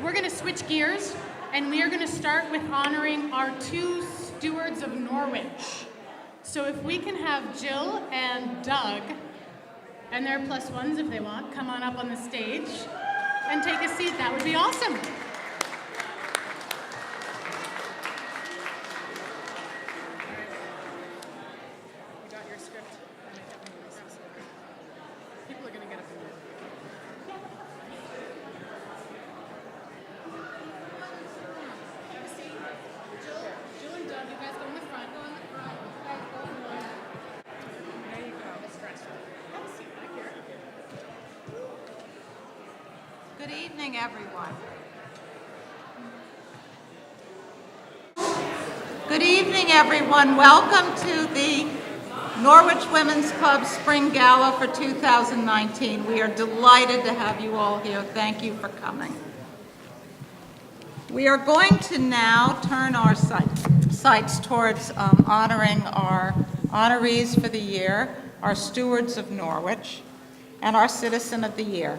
we're going to switch gears, and we are going to start with honoring our two stewards of Norwich. So if we can have Jill and Doug, and their plus ones if they want, come on up on the stage and take a seat, that would be awesome. Good evening, everyone. Good evening, everyone. Welcome to the Norwich Women's Club Spring Gala for 2019. We are delighted to have you all here. Thank you for coming. We are going to now turn our sights towards honoring our honorees for the year, our Stewards of Norwich, and our Citizen of the Year.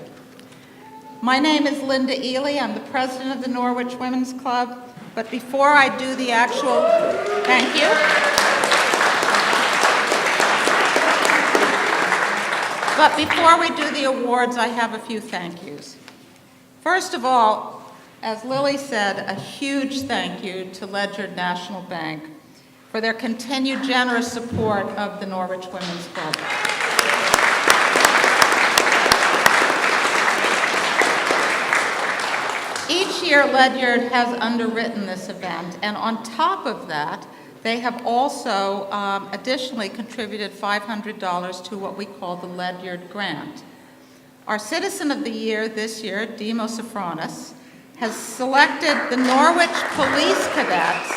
My name is Linda Ely. I'm the president of the Norwich Women's Club. But before I do the actual, thank you. But before we do the awards, I have a few thank yous. First of all, as Lily said, a huge thank you to Ledyard National Bank for their continued generous support of the Norwich Women's Club. Each year, Ledyard has underwritten this event, and on top of that, they have also additionally contributed $500 to what we call the Ledyard Grant. Our Citizen of the Year this year, Demosthenes, has selected the Norwich Police Cadets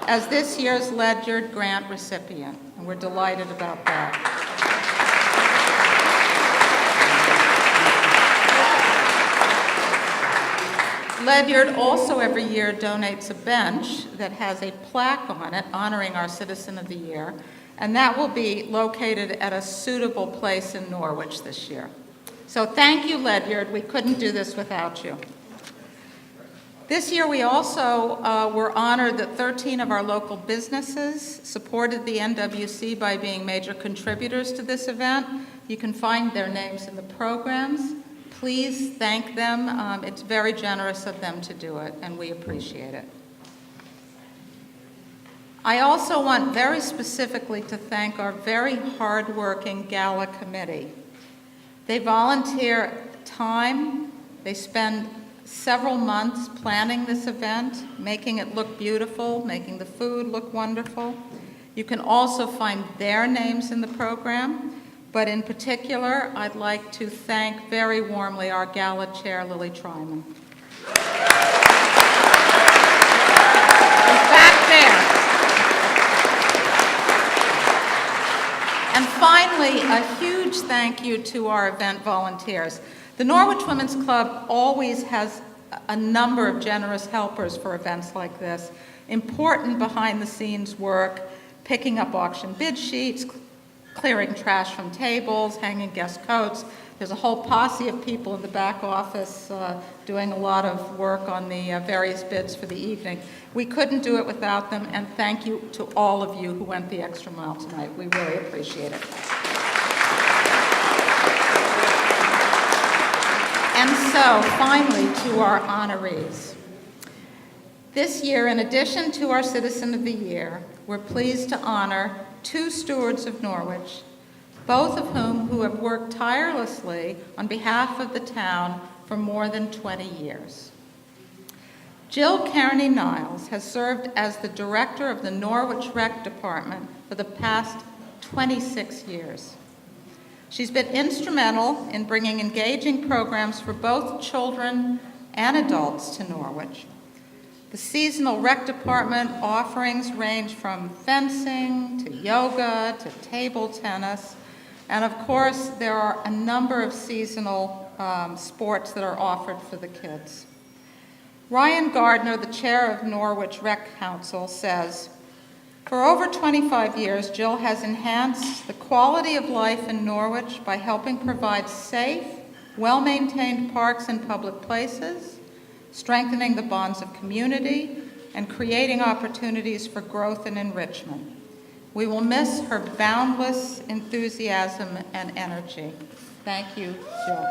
as this year's Ledyard Grant recipient, and we're delighted about that. Ledyard also every year donates a bench that has a plaque on it honoring our Citizen of the Year, and that will be located at a suitable place in Norwich this year. So thank you, Ledyard. We couldn't do this without you. This year we also were honored that 13 of our local businesses supported the NWC by being major contributors to this event. You can find their names in the programs. Please thank them. It's very generous of them to do it, and we appreciate it. I also want very specifically to thank our very hardworking Gala committee. They volunteer time. They spend several months planning this event, making it look beautiful, making the food look wonderful. You can also find their names in the program. But in particular, I'd like to thank very warmly our Gala chair, Lily Tryman. She's back there. And finally, a huge thank you to our event volunteers. The Norwich Women's Club always has a number of generous helpers for events like this. Important behind-the-scenes work, picking up auction bid sheets, clearing trash from tables, hanging guest coats. There's a whole posse of people in the back office doing a lot of work on the various bids for the evening. We couldn't do it without them, and thank you to all of you who went the extra mile tonight. We really appreciate it. And so, finally, to our honorees. This year, in addition to our Citizen of the Year, we're pleased to honor two stewards of Norwich, both of whom have worked tirelessly on behalf of the town for more than 20 years. Jill Kearney Niles has served as the director of the Norwich Rec Department for the past 26 years. She's been instrumental in bringing engaging programs for both children and adults to Norwich. The seasonal rec department offerings range from fencing to yoga to table tennis. And of course, there are a number of seasonal sports that are offered for the kids. Ryan Gardner, the chair of Norwich Rec Council, says, "For over 25 years, Jill has enhanced the quality of life in Norwich by helping provide safe, well-maintained parks and public places, strengthening the bonds of community, and creating opportunities for growth and enrichment. We will miss her boundless enthusiasm and energy. Thank you, Jill.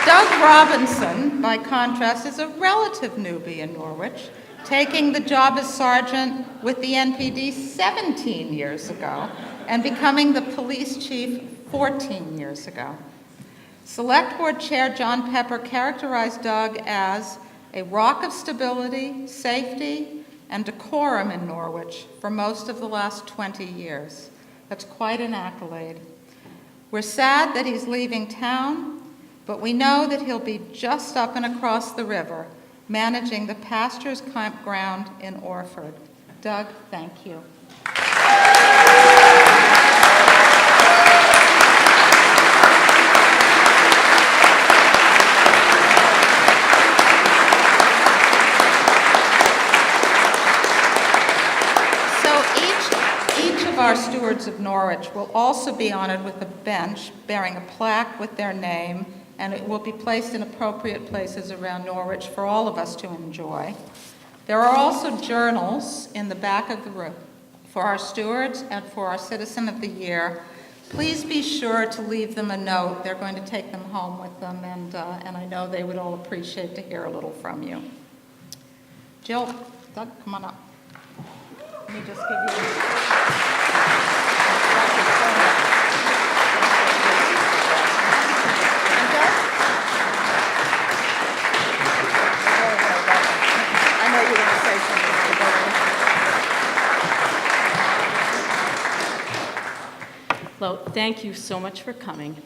Doug Robinson, by contrast, is a relative newbie in Norwich, taking the job as sergeant with the NPD 17 years ago and becoming the police chief 14 years ago. Select Board Chair John Pepper characterized Doug as a rock of stability, safety, and decorum in Norwich for most of the last 20 years. That's quite an accolade. We're sad that he's leaving town, but we know that he'll be just up and across the river, managing the Pastures Campground in Orford. Doug, thank you. Each of our stewards of Norwich will also be honored with a bench bearing a plaque with their name, and it will be placed in appropriate places around Norwich for all of us to enjoy. There are also journals in the back of the room for our stewards and for our Citizen of the Year. Please be sure to leave them a note. They're going to take them home with them, and I know they would all appreciate to hear a little from you. Jill, Doug, come on up. Let me just give you... Well, thank you so much for coming.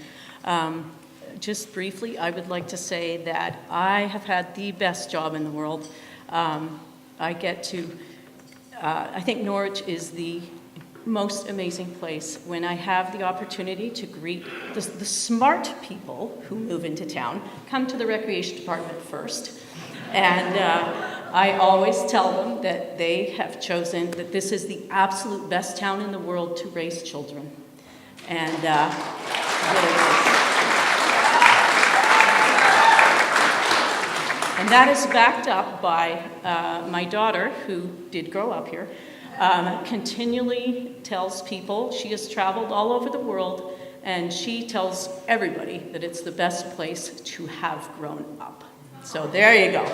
Just briefly, I would like to say that I have had the best job in the world. I get to, I think Norwich is the most amazing place when I have the opportunity to greet the smart people who move into town, come to the recreation department first. And I always tell them that they have chosen that this is the absolute best town in the world to raise children. And really is. And that is backed up by my daughter, who did grow up here, continually tells people, she has traveled all over the world, and she tells everybody that it's the best place to have grown up. So there you go.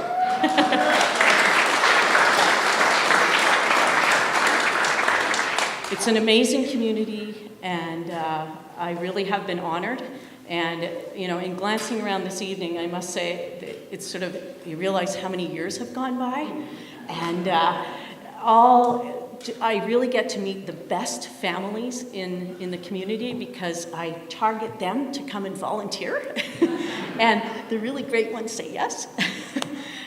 It's an amazing community, and I really have been honored. And, you know, in glancing around this evening, I must say that it's sort of, you realize how many years have gone by. And I really get to meet the best families in the community because I target them to come and volunteer. And the really great ones say yes.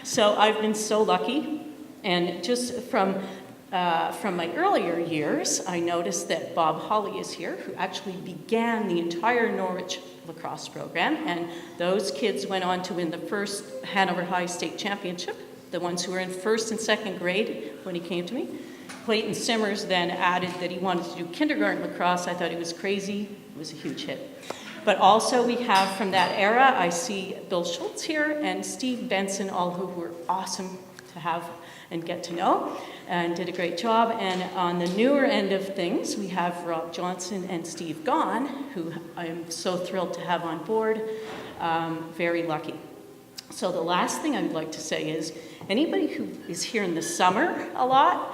So I've been so lucky. And just from my earlier years, I noticed that Bob Hawley is here, who actually began the entire Norwich lacrosse program, and those kids went on to win the first Hanover High State Championship, the ones who were in first and second grade when he came to me. Clayton Simmers then added that he wanted to do kindergarten lacrosse. I thought he was crazy. It was a huge hit. But also we have from that era, I see Bill Schultz here and Steve Benson, all who were awesome to have and get to know, and did a great job. And on the newer end of things, we have Rob Johnson and Steve Gaughan, who I'm so thrilled to have on board. Very lucky. So the last thing I would like to say is, anybody who is here in the summer a lot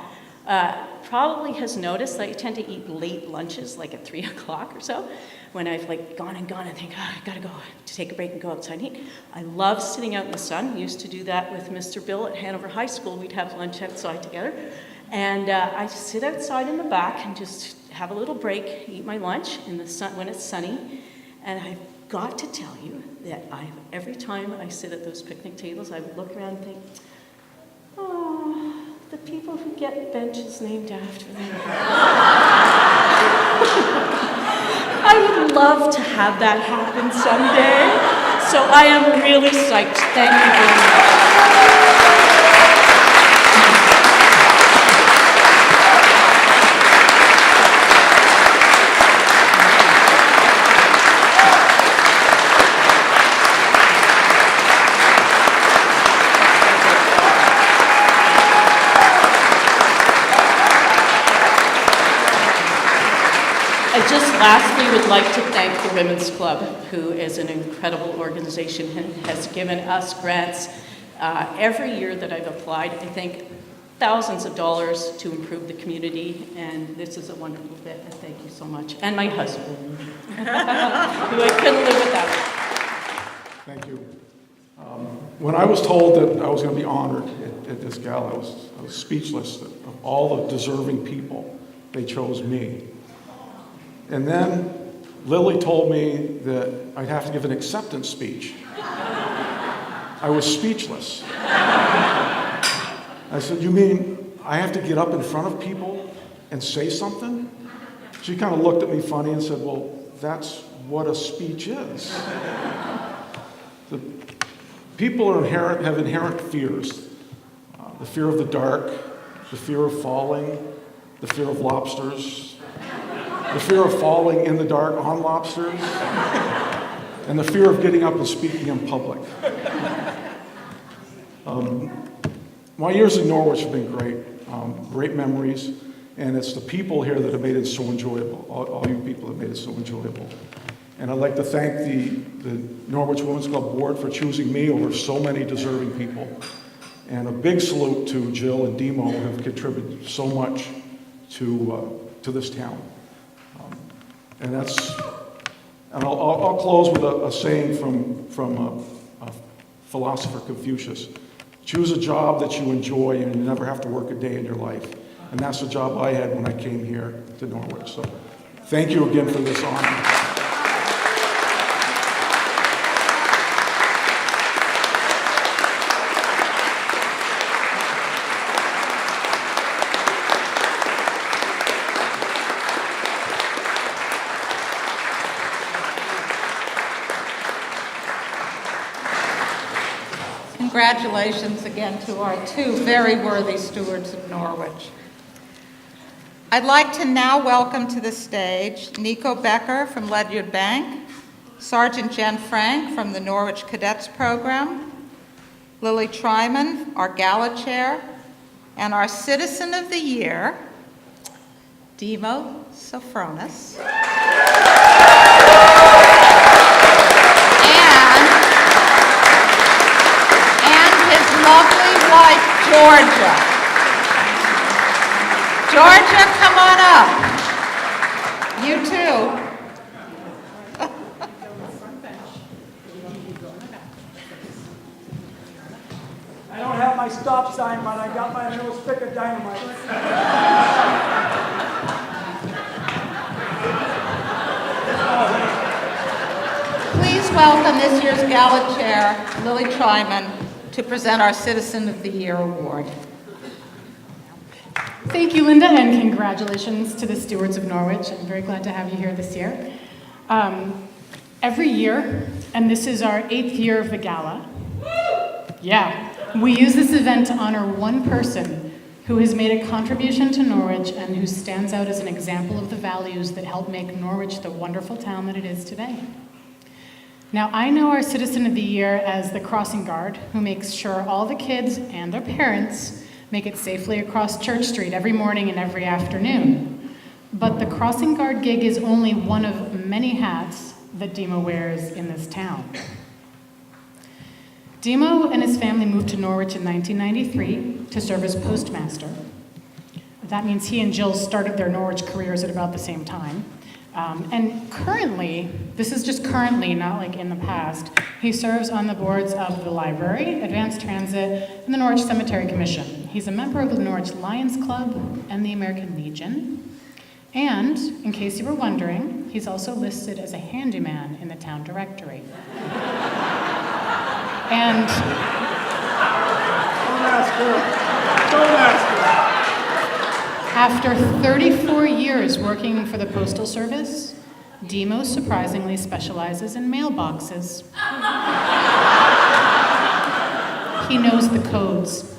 probably has noticed that I tend to eat late lunches, like at 3 o'clock or so, when I've like gone and think, oh, I gotta go to take a break and go outside and eat. I love sitting out in the sun. We used to do that with Mr. Bill at Hanover High School. We'd have lunch outside together. And I just sit outside in the back and just have a little break, eat my lunch in the sun when it's sunny. And I've got to tell you that every time I sit at those picnic tables, I would look around and think, oh, the people who get benches named after them. I would love to have that happen someday. So I am really psyched. Thank you very much. I just lastly would like to thank the Women's Club, who is an incredible organization and has given us grants every year that I've applied. I think thousands of dollars to improve the community, and this is a wonderful bit, and thank you so much. And my husband, who I couldn't live without. Thank you. When I was told that I was going to be honored at this gala, I was speechless. That of all the deserving people, they chose me. And then Lily told me that I'd have to give an acceptance speech. I was speechless. I said, "You mean I have to get up in front of people and say something?" She kind of looked at me funny and said, "Well, that's what a speech is." The people have inherent fears. The fear of the dark, the fear of falling, the fear of lobsters, the fear of falling in the dark on lobsters, and the fear of getting up and speaking in public. My years in Norwich have been great, great memories, and it's the people here that have made it so enjoyable. All you people have made it so enjoyable. And I'd like to thank the Norwich Women's Club Board for choosing me over so many deserving people. And a big salute to Jill and Demo, who have contributed so much to this town. And I'll close with a saying from a philosopher, Confucius. Choose a job that you enjoy and you never have to work a day in your life. And that's the job I had when I came here to Norwich. So thank you again for this honor. Congratulations again to our two very worthy stewards of Norwich. I'd like to now welcome to the stage Nico Becker from Ledyard Bank, Sergeant Jen Frank from the Norwich Cadets Program, Lily Tryman, our Gala Chair, and our Citizen of the Year, Demo Sofronas. Lovely wife, Georgia. Georgia, come on up. You too. I don't have my stop sign, but I got my little stick of dynamite. Please welcome this year's Gala Chair, Lily Tryman, to present our Citizen of the Year Award. Thank you, Linda, and congratulations to the Stewards of Norwich. I'm very glad to have you here this year. Every year, and this is our 8th year of the Gala, we use this event to honor one person who has made a contribution to Norwich and who stands out as an example of the values that help make Norwich the wonderful town that it is today. Now, I know our Citizen of the Year as the crossing guard who makes sure all the kids and their parents make it safely across Church Street every morning and every afternoon. But the crossing guard gig is only one of many hats that Demo wears in this town. Demo and his family moved to Norwich in 1993 to serve as postmaster. That means he and Jill started their Norwich careers at about the same time. And currently, this is just currently, not like in the past, he serves on the boards of the Library, Advanced Transit, and the Norwich Cemetery Commission. He's a member of the Norwich Lions Club and the American Legion. And, in case you were wondering, he's also listed as a handyman in the town directory. And Don't ask her. Don't ask her. after 34 years working for the Postal Service, Demo surprisingly specializes in mailboxes. He knows the codes.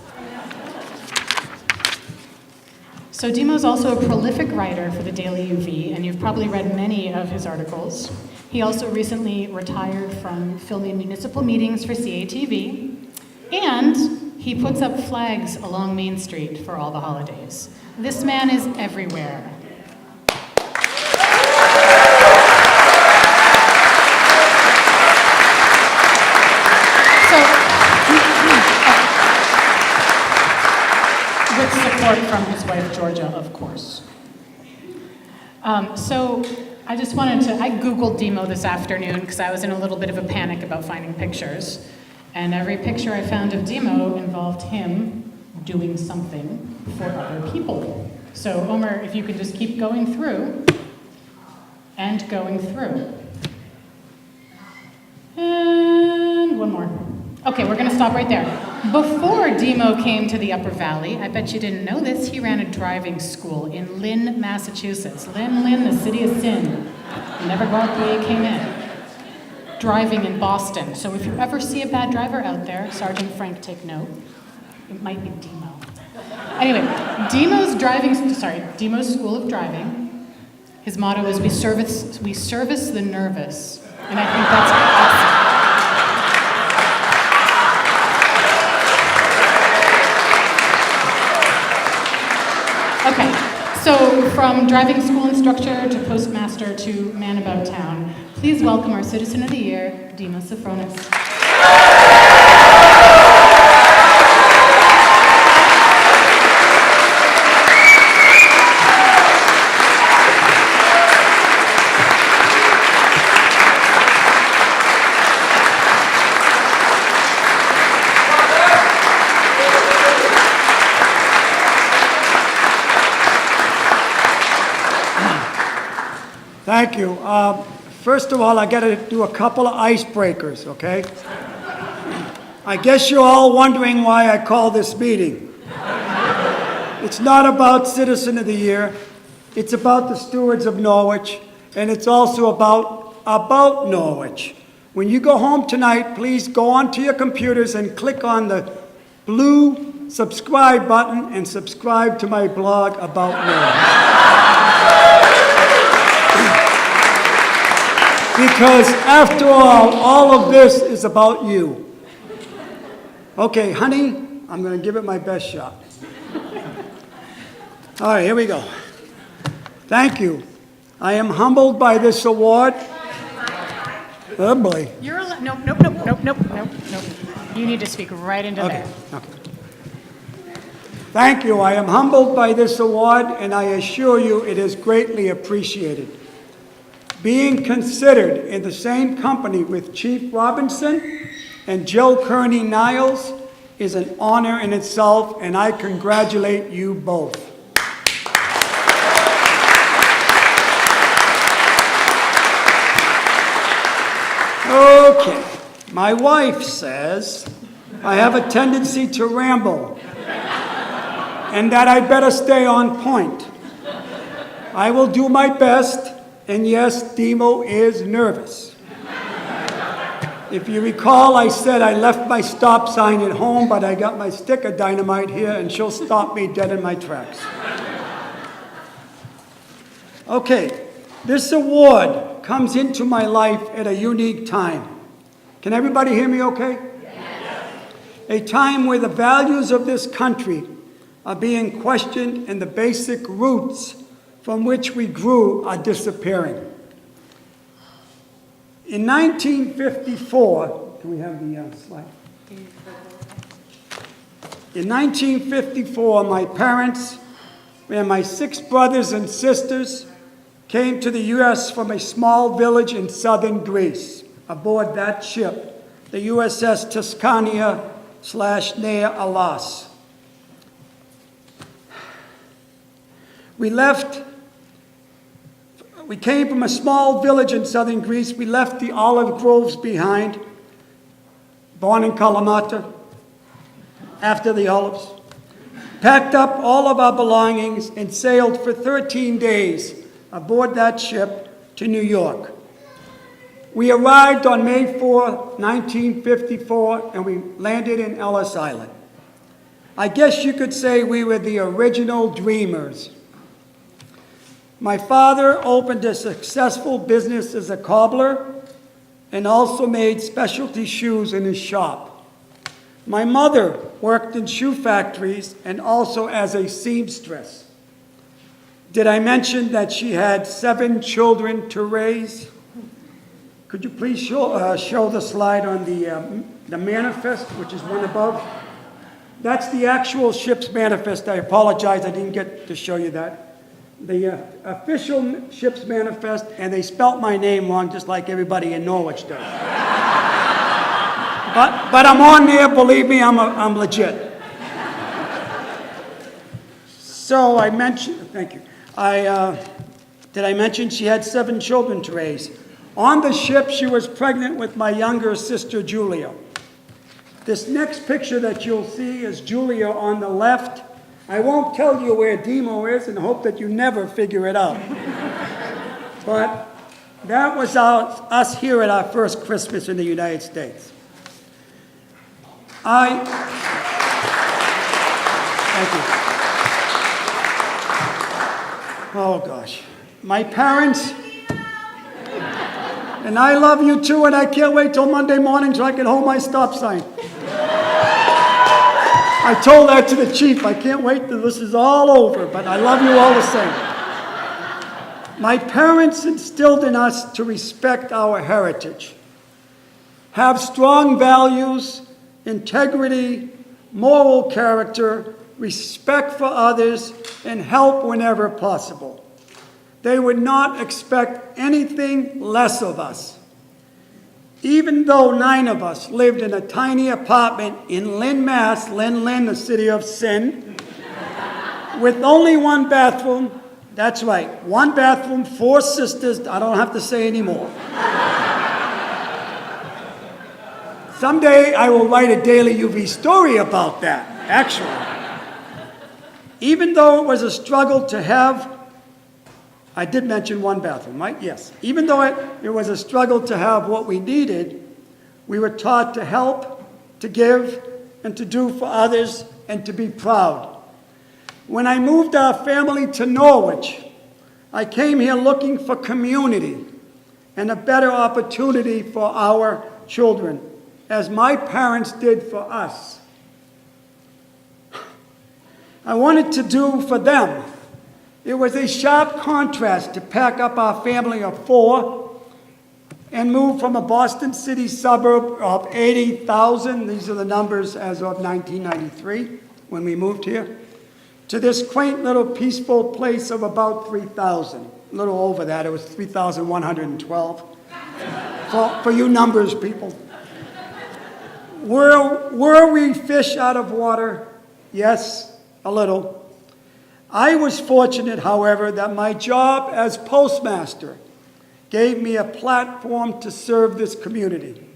So Demo's also a prolific writer for the Daily UV, and you've probably read many of his articles. He also recently retired from filming municipal meetings for CATV, and he puts up flags along Main Street for all the holidays. This man is everywhere. With support from his wife, Georgia, of course. So I just wanted to, I Googled Demo this afternoon because I was in a little bit of a panic about finding pictures. And every picture I found of Demo involved him doing something for other people. So Omer, if you could just keep going through and going through. And one more. Okay, we're gonna stop right there. Before Demo came to the Upper Valley, I bet you didn't know this, he ran a driving school in Lynn, Massachusetts. Lynn, the city of sin. Never got the came in. Driving in Boston. So if you ever see a bad driver out there, Sergeant Frank, take note. It might be Demo. Anyway, Demo's School of Driving, his motto is we service the nervous. And I think that's awesome. Okay, so from driving school instructor to postmaster to man about town, please welcome our Citizen of the Year, Sofronas. Thank you. First of all, I got to do a couple of icebreakers, okay? I guess you're all wondering why I call this meeting. It's not about Citizen of the Year. It's about the Stewards of Norwich, and it's also about Norwich. When you go home tonight, please go onto your computers and click on the blue subscribe button and subscribe to my blog about Norwich. Because after all of this is about you. Okay, honey, I'm going to give it my best shot. All right, here we go. Thank you. I am humbled by this award. Oh boy. Nope. You need to speak right into there. Okay. Thank you. I am humbled by this award, and I assure you it is greatly appreciated. Being considered in the same company with Chief Robinson and Joe Kearney Niles is an honor in itself, and I congratulate you both. Okay, my wife says I have a tendency to ramble and that I better stay on point. I will do my best. And yes, Demo is nervous. If you recall, I said I left my stop sign at home, but I got my stick of dynamite here, and she'll stop me dead in my tracks. Okay, this award comes into my life at a unique time. Can everybody hear me okay? Yes. A time where the values of this country are being questioned and the basic roots from which we grew are disappearing. In 1954, can we have the slide? In 1954, my parents and my 6 brothers and sisters came to the U.S. from a small village in southern Greece aboard that ship, the USS Tuscania/Nea Alas. We came from a small village in southern Greece. We left the olive groves behind, born in Kalamata, after the olives, packed up all of our belongings and sailed for 13 days aboard that ship to New York. We arrived on May 4, 1954, and we landed in Ellis Island. I guess you could say we were the original dreamers. My father opened a successful business as a cobbler and also made specialty shoes in his shop. My mother worked in shoe factories and also as a seamstress. Did I mention that she had 7 children to raise? Could you please show the slide on the manifest, which is one above? That's the actual ship's manifest. I apologize, I didn't get to show you that. The official ship's manifest, and they spelt my name wrong, just like everybody in Norwich does. But I'm on there, believe me, I'm legit. So I mentioned, thank you. Did I mention she had 7 children to raise? On the ship, she was pregnant with my younger sister, Julia. This next picture that you'll see is Julia on the left. I won't tell you where Demo is and hope that you never figure it out. But that was us here at our first Christmas in the United States. Thank you. Oh gosh. My parents, and I love you too, and I can't wait till Monday morning so I can hold my stop sign. I told that to the chief. I can't wait till this is all over, but I love you all the same. My parents instilled in us to respect our heritage, have strong values, integrity, moral character, respect for others, and help whenever possible. They would not expect anything less of us. Even though 9 of us lived in a tiny apartment in Lynn, Mass, Lynn, the city of sin, with only 1 bathroom, that's right, 1 bathroom, 4 sisters, I don't have to say anymore. Someday I will write a Daily UV story about that, actually. Even though it was a struggle to have, I did mention 1 bathroom, right? Yes. Even though it was a struggle to have what we needed, we were taught to help, to give, and to do for others, and to be proud. When I moved our family to Norwich, I came here looking for community and a better opportunity for our children, as my parents did for us. I wanted to do for them. It was a sharp contrast to pack up our family of 4 and move from a Boston City suburb of 80,000, these are the numbers as of 1993, when we moved here, to this quaint little peaceful place of about 3,000. A little over that, it was 3,112. For you numbers people. Were we fish out of water? Yes, a little. I was fortunate, however, that my job as postmaster gave me a platform to serve this community.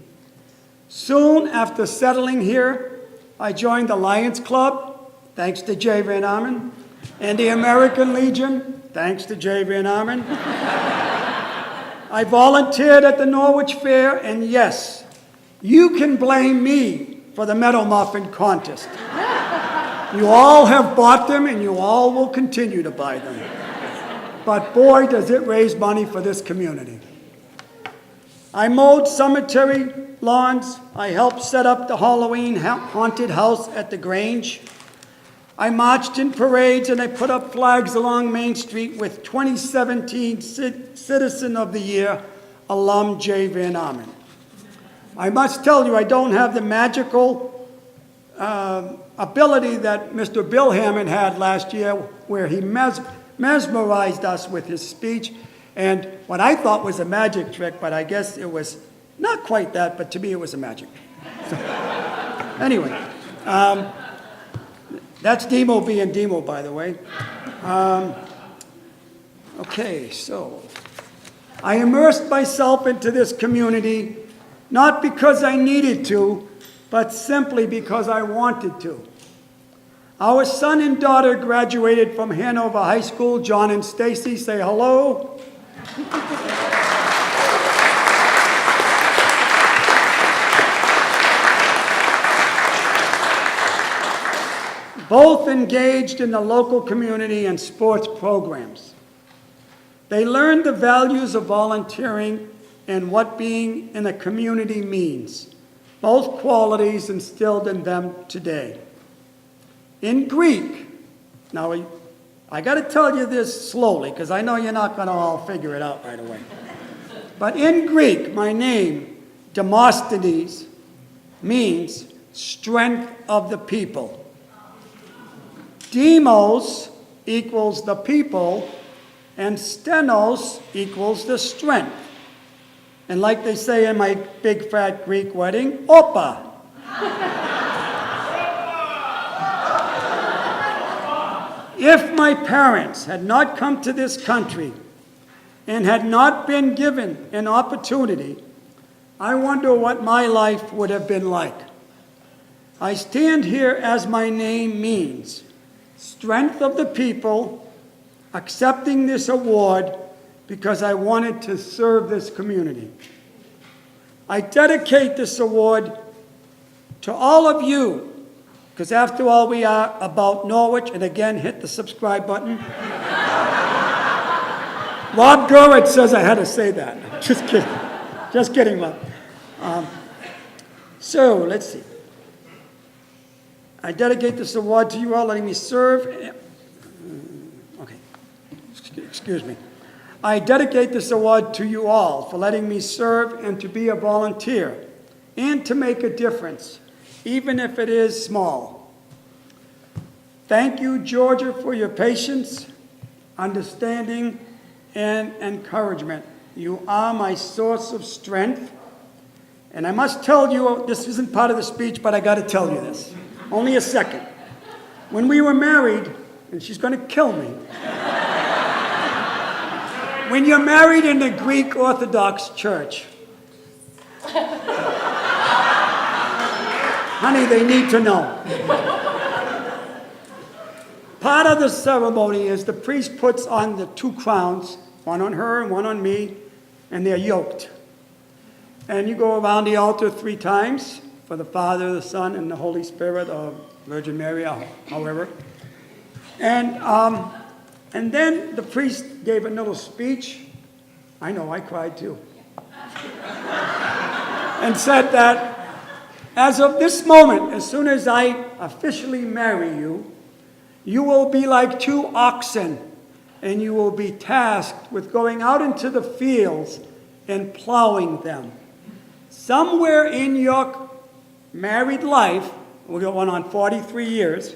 Soon after settling here, I joined the Lions Club, thanks to Jay Van Armen, and the American Legion, thanks to Jay Van Armen. I volunteered at the Norwich Fair, and yes, you can blame me for the Metal Muffin contest. You all have bought them, and you all will continue to buy them. But boy, does it raise money for this community. I mowed cemetery lawns. I helped set up the Halloween haunted house at the Grange. I marched in parades, and I put up flags along Main Street with 2017 Citizen of the Year alum Jay Van Armen. I must tell you, I don't have the magical ability that Mr. Bill Hammond had last year, where he mesmerized us with his speech, and what I thought was a magic trick, but I guess it was not quite that, but to me it was a magic. So, anyway, that's Demo being Demo, by the way. Okay, so I immersed myself into this community, not because I needed to, but simply because I wanted to. Our son and daughter graduated from Hanover High School. John and Stacy, say hello. both engaged in the local community and sports programs. They learned the values of volunteering and what being in a community means, both qualities instilled in them today. In Greek, now I got to tell you this slowly because I know you're not going to all figure it out right away. But in Greek, my name, Demosthenes, means strength of the people. Demos equals the people, and stenos equals the strength. And like they say in my big fat Greek wedding, opa. If my parents had not come to this country and had not been given an opportunity, I wonder what my life would have been like. I stand here as my name means, strength of the people, accepting this award because I wanted to serve this community. I dedicate this award to all of you, because after all, we are about Norwich, and again, hit the subscribe button. Rob Gurwitz says I had to say that. Just kidding. Just kidding, Rob. So, let's see. I dedicate this award to you all, letting me serve. Okay, excuse me. I dedicate this award to you all for letting me serve and to be a volunteer and to make a difference, even if it is small. Thank you, Georgia, for your patience, understanding, and encouragement. You are my source of strength. And I must tell you, this isn't part of the speech, but I got to tell you this. Only a second. When we were married, and she's going to kill me. When you're married in the Greek Orthodox Church, honey, they need to know. Part of the ceremony is the priest puts on the 2 crowns, one on her and one on me, and they're yoked. And you go around the altar 3 times for the Father, the Son, and the Holy Spirit, or Virgin Mary, or however. And then the priest gave a little speech. I know, I cried too. And said that as of this moment, as soon as I officially marry you, you will be like 2 oxen, and you will be tasked with going out into the fields and plowing them. Somewhere in your married life, we're going on 43 years,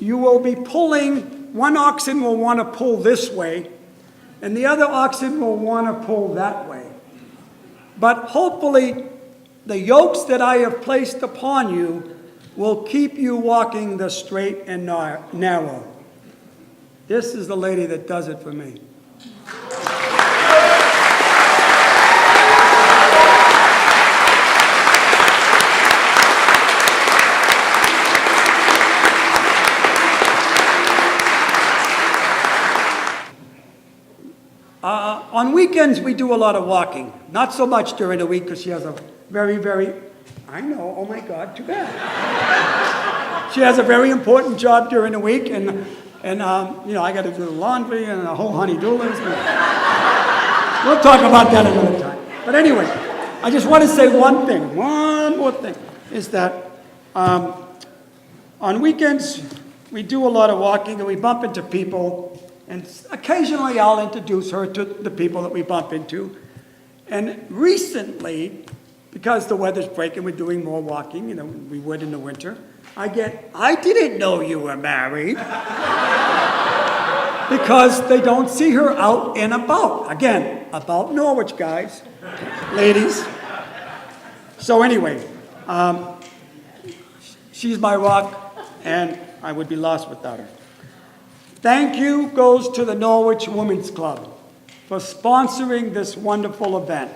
you will be pulling. One oxen will want to pull this way, and the other oxen will want to pull that way. But hopefully, the yokes that I have placed upon you will keep you walking the straight and narrow. This is the lady that does it for me. On weekends, we do a lot of walking. Not so much during the week because she has a very, I know, oh my God, too bad. She has a very important job during the week, and you know, I got to do the laundry and a whole honey-do list. We'll talk about that another time. But anyway, I just want to say one more thing, is that on weekends, we do a lot of walking and we bump into people. And occasionally I'll introduce her to the people that we bump into. And recently, because the weather's breaking, we're doing more walking, you know, we would in the winter. I didn't know you were married. Because they don't see her out and about. Again, about Norwich, guys, ladies. So anyway, she's my rock, and I would be lost without her. Thank you goes to the Norwich Women's Club for sponsoring this wonderful event.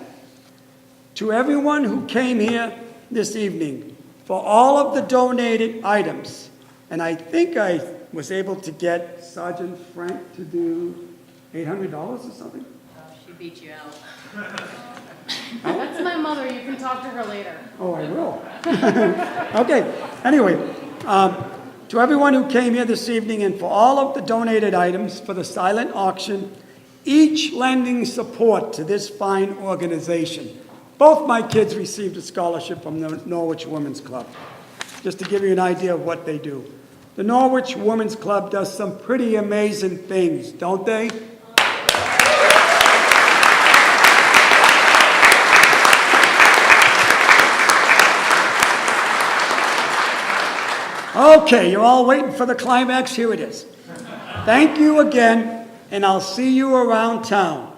To everyone who came here this evening for all of the donated items, and I think I was able to get Sergeant Frank to do $800 or something. Oh, she beat you out. That's my mother. You can talk to her later. Oh, I will. Okay. Anyway, To everyone who came here this evening and for all of the donated items for the silent auction, each lending support to this fine organization. Both my kids received a scholarship from the Norwich Women's Club, just to give you an idea of what they do. The Norwich Women's Club does some pretty amazing things, don't they? Okay, you're all waiting for the climax. Here it is. Thank you again, and I'll see you around town.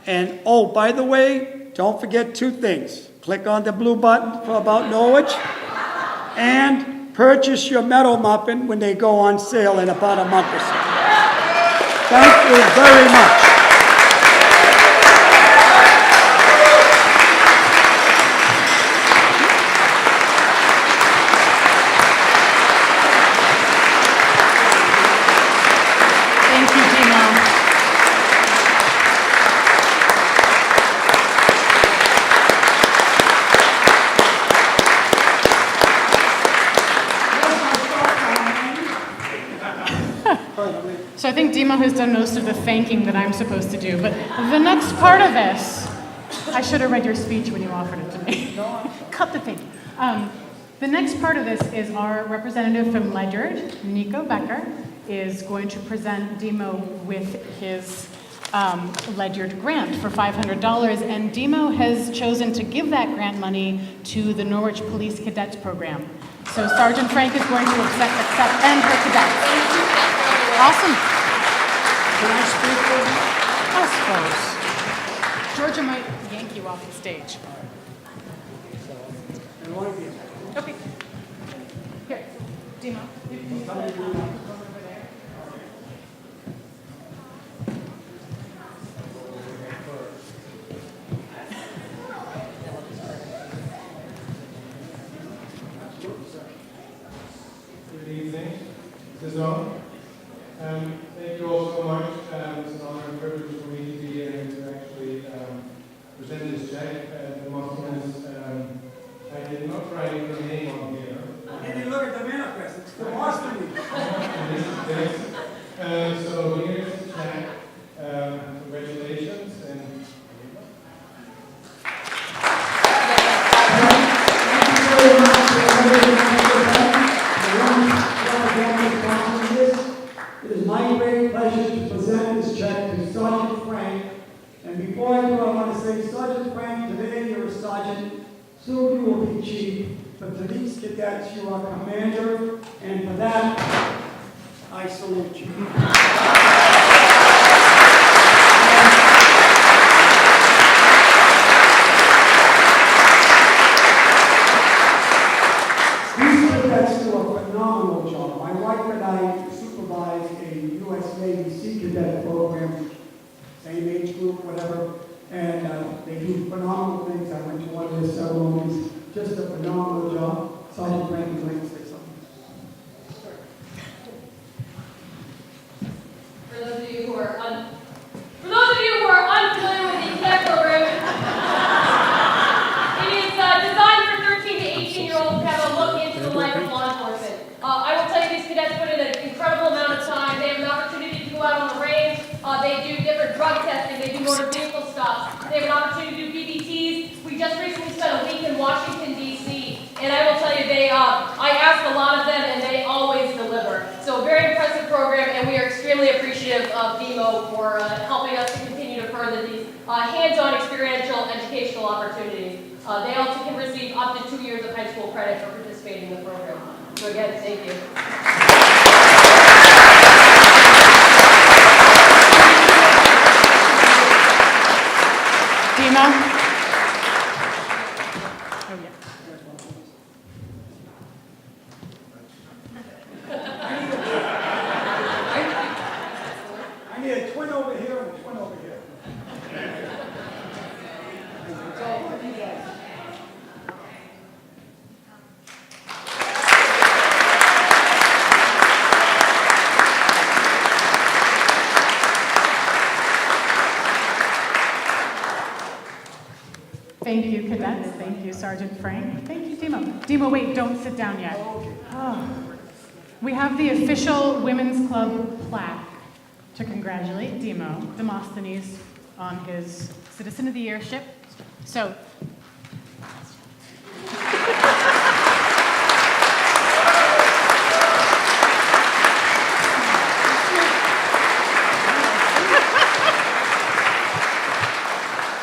And, oh, by the way, don't forget 2 things. Click on the blue button for About Norwich, and purchase your metal muffin when they go on sale in about a month or so. Thank you very much. Thank you, Demo. So I think Demo has done most of the thanking that I'm supposed to do, but the next part of this, I should have read your speech when you offered it to me. Cut the thank you. The next part of this is our representative from Ledyard, Nico Becker, is going to present Demo with his Ledyard grant for $500, and Demo has chosen to give that grant money to the Norwich Police Cadets Program. So Sergeant Frank is going to accept and her cadets. Awesome. Can I speak for you? I suppose. Georgia might yank you off the stage. And one of you. Okay. Here, Demo. You can use that over there. Good evening. This is on. Thank you all so much. It's an honor and privilege for me to be here and to actually present this check. Demosthenes, I did not write your name on here. And you look at the manifest, it's the Boston. So here's the check. Congratulations. And It is my great pleasure to present this check to Sergeant Frank. And before I do, I want to say, Sergeant Frank, today you're a sergeant, soon you will be chief, but to these cadets you are commander, and for that, I salute you. These cadets do a phenomenal job. My wife and I supervise a U.S. Navy Sea Cadet program, same age group, whatever, and they do phenomenal things. I went to one of their ceremonies, just a phenomenal job. Sergeant Frank would like to say something. For those of you who are unfamiliar with the cadet program, it is designed for 13 to 18-year-olds to have a look into the life of law enforcement. I will tell you, these cadets put in an incredible amount of time. They have an opportunity to go out on the range. They do different drug testing. They do motor vehicle stops. They have an opportunity to do BBTs. We just recently spent a week in Washington, D.C., and I will tell you, I asked a lot of them, and they always deliver. So a very impressive program, and we are extremely appreciative of DEMO for helping us to continue to further these hands-on experiential educational opportunities. They also can receive up to 2 years of high school credit for participating in the program. So again, thank you. Demo? Oh, yeah. I need a twin over here and a twin over here. It's all for you guys. Thank you, cadets. Thank you, Sergeant Frank. Thank you, Demo. Demo, wait, don't sit down yet. Oh. We have the official Women's Club plaque to congratulate Demosthenes on his Citizen of the Yearship. So,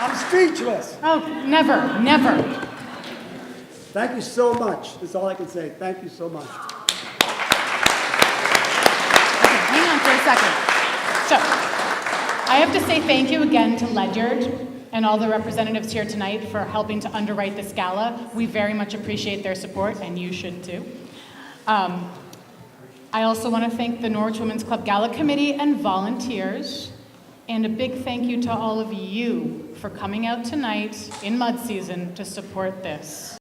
I'm speechless. oh, never, never. Thank you so much. That's all I can say. Thank you so much. Okay, hang on for a second. So, I have to say thank you again to Ledyard and all the representatives here tonight for helping to underwrite this gala. We very much appreciate their support, and you should too. I also want to thank the Norwich Women's Club Gala Committee and volunteers, and a big thank you to all of you for coming out tonight in mud season to support this.